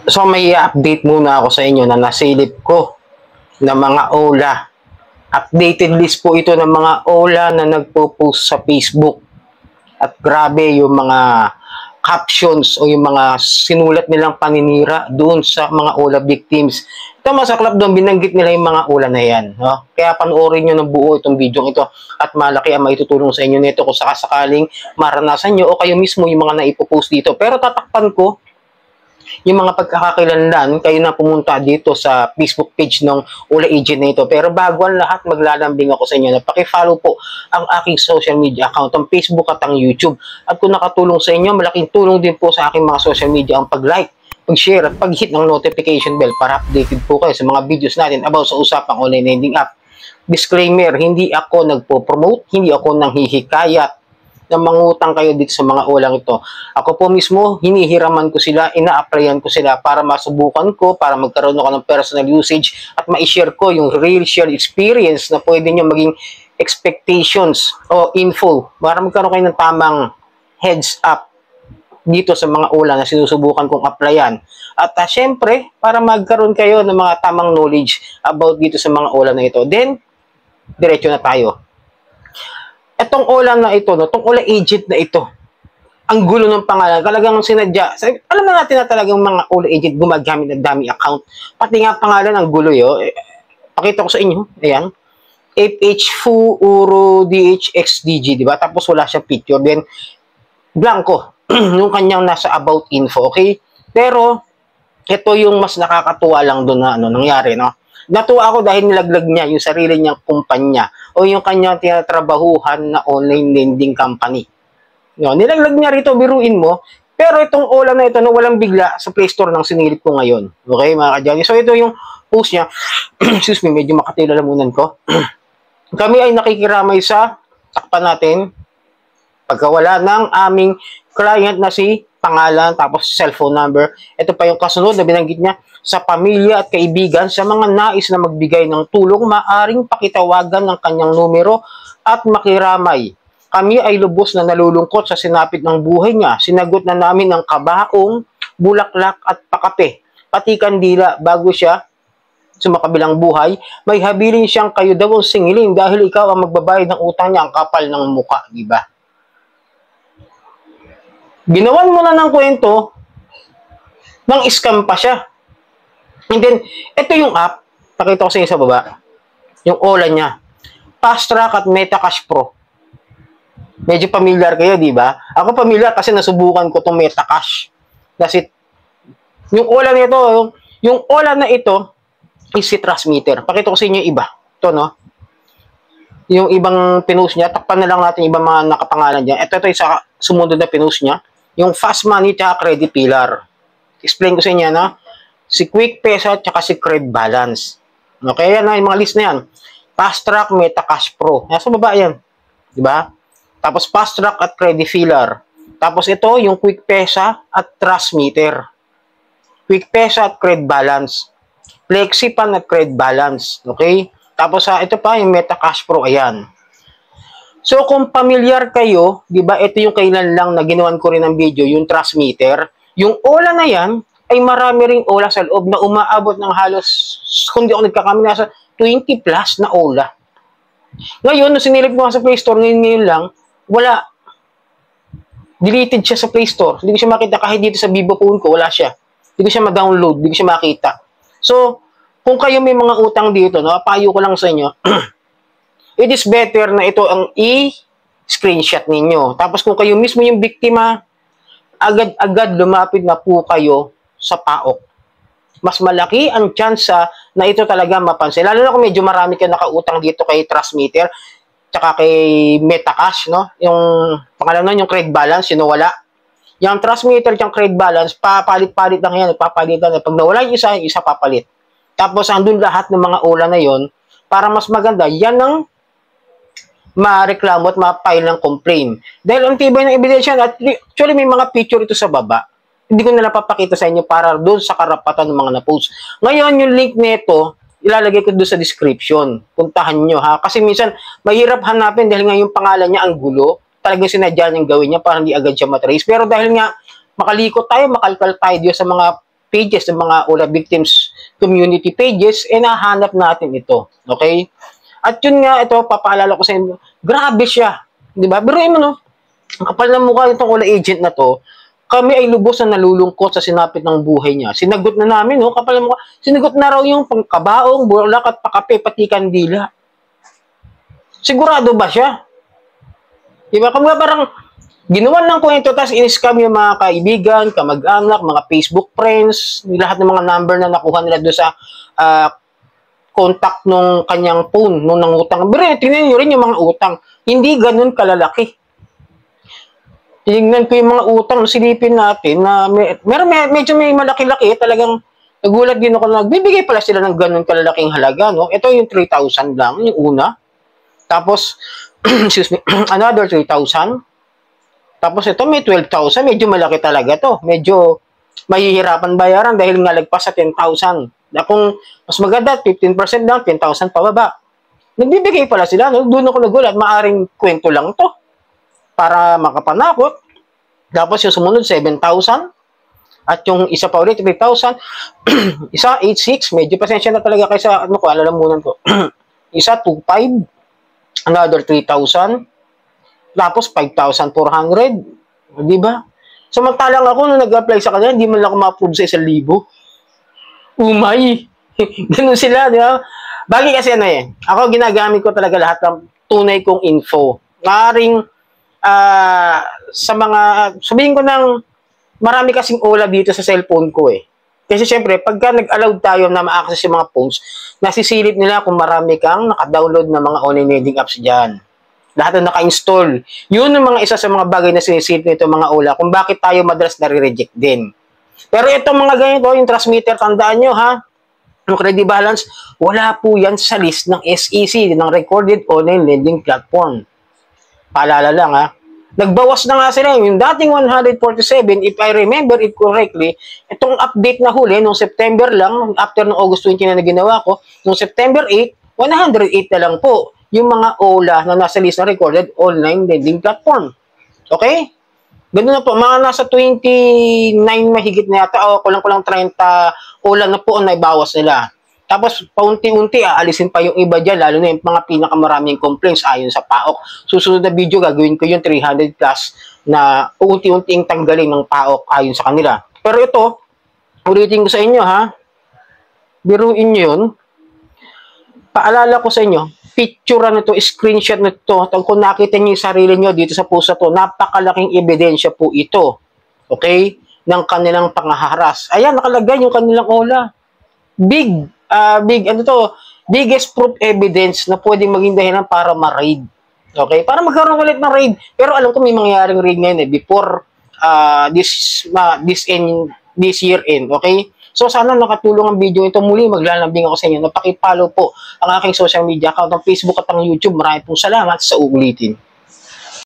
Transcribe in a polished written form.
So may update muna ako sa inyo na nasilip ko na mga OLA. Updated list po ito ng mga OLA na nagpo-post sa Facebook. At grabe yung mga captions o yung mga sinulat nilang paninira doon sa mga OLA victims. Ito masaklap doon, binanggit nila yung mga OLA na yan. No? Kaya panoorin nyo ng buo itong video ito at malaki ang maitutulong sa inyo nito kung sakasakaling maranasan nyo o kayo mismo yung mga naipopost dito. Pero tatakpan ko yung mga pagkakakilanlan, kayo na pumunta dito sa Facebook page ng OLA agent na ito. Pero bago ang lahat, maglalambing ako sa inyo na paki-follow po ang aking social media account, ang Facebook at ang YouTube. At kung nakatulong sa inyo, malaking tulong din po sa aking mga social media ang pag-like, pag-share at pag-hit ng notification bell para updated po kayo sa mga videos natin about sa usapang online lending app. Disclaimer, hindi ako nagpo-promote, hindi ako nanghihikayat na mangutang kayo dito sa mga ulang ito. Ako po mismo, hinihiraman ko sila, ina-applyan ko sila para masubukan ko, para magkaroon ako ng personal usage at ma-share ko yung real share experience na pwede nyo maging expectations o info para magkaroon kayo ng tamang heads up dito sa mga ula na sinusubukan kong applyan. At syempre, para magkaroon kayo ng mga tamang knowledge about dito sa mga ula na ito. Then, diretso na tayo. Etong OLA na ito, no, itong OLA agent na ito, ang gulo ng pangalan, talagang sinadya. Alam na natin na talagang mga OLA agent gumagamit ng dummy account. Pati nga pangalan, ang gulo yo. Pakita ko sa inyo. Ayan. FH Uro DHXDG, di ba? Tapos wala siyang picture. Then, blanco. Yung kanyang nasa about info, okay? Pero, ito yung mas nakakatuwa lang doon na ano, nangyari, no? Natuwa ako dahil nilaglag niya yung sarili niyang kumpanya o yung kanyang tinatrabahuhan na online lending company. No, nilaglag niya rito, biruin mo. Pero itong OLA na ito, no, walang bigla sa Play Store ng sinilip ko ngayon. Okay, mga kadyani? So ito yung post niya. Excuse me, medyo makatila-lamunan ko. Kami ay nakikiramay sa takpan natin pagkawala ng aming client na si pangalan, tapos cellphone number. Ito pa yung kasunod na binanggit niya, sa pamilya at kaibigan, sa mga nais na magbigay ng tulong, maaring pakitawagan ng kanyang numero at makiramay. Kami ay lubos na nalulungkot sa sinapit ng buhay niya. Sinagot na namin ng kabaong, bulaklak at pakape, pati kandila bago siya sumakabilang buhay. May habilin siyang kayo daw ang singilin dahil ikaw ang magbabayad ng utang niya, ang kapal ng muka, di ba? Ginawan mo na ng kwento, nang scam pa siya. And then, ito yung app, pakita ko sa inyo sa baba, yung OLA niya, Fast Track at Metacash Pro. Medyo familiar kayo, di ba? Ako familiar kasi nasubukan ko itong Metacash. Kasi, yung OLA nito, yung OLA na ito, is si transmitter. Pakita ko sa inyo yung iba. Ito, no? Yung ibang pinost niya, takpan na lang natin yung ibang mga nakapangalan niya. Ito yung sa sumunod na pinost niya, yung Fast Money at Credit Pillar. Explain ko sa inyo, no? Si Quick Pesa at si Cred Balance. Okay, yan na yung mga list na yan. Fast Track, Metacash Pro. Nasa baba yan. Diba? Tapos Fast Track at Credit Filler. Tapos ito, yung Quick Pesa at Transmitter. Quick Pesa at Cred Balance. Flexipan at Cred Balance. Okay? Tapos ito pa, yung Metacash Pro. Ayan. So, kung familiar kayo, diba, ito yung kailan lang na ginawan ko rin ng video, yung Transmitter. Yung OLA na yan, ay marami ring OLA sa loob na umaabot ng halos, kung di ako nagkakamali, nasa 20 plus na OLA. Ngayon, nung sinilip ko sa Play Store, ngayon lang, wala. Deleted siya sa Play Store. Hindi ko siya makita kahit dito sa Vivo phone ko, wala siya. Hindi ko siya ma-download, hindi ko siya makita. So, kung kayo may mga utang dito, no, payo ko lang sa inyo, it is better na ito ang i-screenshot ninyo. Tapos kung kayo mismo yung biktima, agad-agad lumapit na po kayo sa PAOK. Mas malaki ang tsansa na ito talaga mapansin. Lalo na kung medyo marami kayo nakautang dito kay Transmitter tsaka kay Metacash, no? Yung pangalan nun, yung Cred Balance, yun wala. Yung Transmitter, yung Cred Balance, papalit-palit lang yan, papalitan. Pag nawala yung isa papalit. Tapos andun lahat ng mga OLA na yon para mas maganda, yan ang ma-reklamo at ma-file ng complaint. Dahil ang tibay ng ebidensya, at actually may mga picture ito sa baba, hindi ko na napapakita sa inyo para doon sa karapatan ng mga na-post. Ngayon, yung link nito, ilalagay ko doon sa description. Puntahan nyo, ha? Kasi minsan, mahirap hanapin dahil nga yung pangalan niya ang gulo. Talagang sinadya niyang gawin niya para hindi agad siya matrace. Pero dahil nga, makalikot tayo, makalkal tayo sa mga pages, ng mga OLA victims community pages, nahanap natin ito. Okay? At yun nga, ito, papaalala ko sa inyo, grabe siya. Di ba? Pero mo, no? Ang kapal na mukha itong OLA agent na to, kami ay lubos na nalulungkot sa sinapit ng buhay niya. Sinagot na namin, no? Kapal na mukha, sinagot na raw yung pangkabaong, bulak at pakape, pati kandila. Sigurado ba siya? Di ba? Kung parang ginawan ng kwento, tapos in-scam yung mga kaibigan, kamag-anak, mga Facebook friends, lahat ng mga number na nakuha nila doon sa contact nung kanyang phone, nung nangutang. Pero tingnan nyo rin yung mga utang. Hindi ganun kalalaki. Tingnan ko yung mga utang, silipin natin na medyo may malaki-laki, talagang nagulat din ako na nagbibigay pala sila ng ganun kalalaking halaga. No? Ito yung 3,000 lang, yung una. Tapos, excuse me, another 3,000. Tapos ito may 12,000, medyo malaki talaga to. Medyo mahihirapan bayaran dahil nga lagpas sa 10,000. Na kung mas maganda, 15% lang, 10,000 pababa. Nagbibigay pala sila, no? Doon ako nagulat, maaring kwento lang to para makapanakot. Tapos yung sumunod, 7,000. At yung isa pa ulit, 3,000. Isa, 8,600. Medyo pasensya na talaga kayo sa, ano ko, alalamunan ko. Isa, 2,500. Another 3,000. Tapos 5,400. Di ba? Samantalang ako nung nag-apply sa kanila, hindi man lang ako ma-approve sa 1,000. Umay. Ganun sila, di ba? Bagay kasi ano ako ginagamit ko talaga lahat ng tunay kong info. Maring sa mga, sabihin ko ng marami kasing OLA dito sa cellphone ko Kasi syempre, pagka nag-allowed tayo na ma-access yung mga phones, nasisilip nila kung marami kang naka-download ng mga online lending apps dyan. Lahat na naka-install. Yun ang mga isa sa mga bagay na sinisilip nito mga OLA kung bakit tayo madalas nare-reject din. Pero itong mga ganito, yung transmitter, tandaan nyo ha, yung credit balance, wala po yan sa list ng SEC, ng Recorded Online Lending Platform. Paalala lang ha. Nagbawas na nga sila yung dating 147, if I remember it correctly, itong update na huli, nung September lang, after ng August 20 na ginawa ko, nung September 8, 108 na lang po yung mga OLA na nasa list ng Recorded Online Lending Platform. Okay? Ganun na po, mga nasa 29 mahigit na yata, o kulang-kulang 30 OLA na po ang naibawas nila. Tapos, paunti-unti, aalisin pa yung iba dyan, lalo na yung mga pinakamaraming complaints ayon sa PAOK. Susunod na video, gagawin ko yung 300 plus na unti-unting tanggalin ng PAOK ayon sa kanila. Pero ito, ulitin ko sa inyo ha, biruin nyo yun, paalala ko sa inyo, picture na ito, screenshot na ito, kung nakita nyo yung sarili nyo dito sa post na ito, napakalaking ebidensya po ito, okay, ng kanilang pangaharas. Ayan, nakalagay yung kanilang OLA. Biggest proof evidence na pwedeng maging dahilan para ma-raid. Okay? Para magkaroon ulit ng raid. Pero alam ko may mangyayaring raid ngayon before this year end. Okay? So sana nakatulong ang video ito. Muli maglalambing ako sa inyo. Napaki-follow po ang aking social media account ng Facebook at ng YouTube. Maraming pong salamat sa uulitin.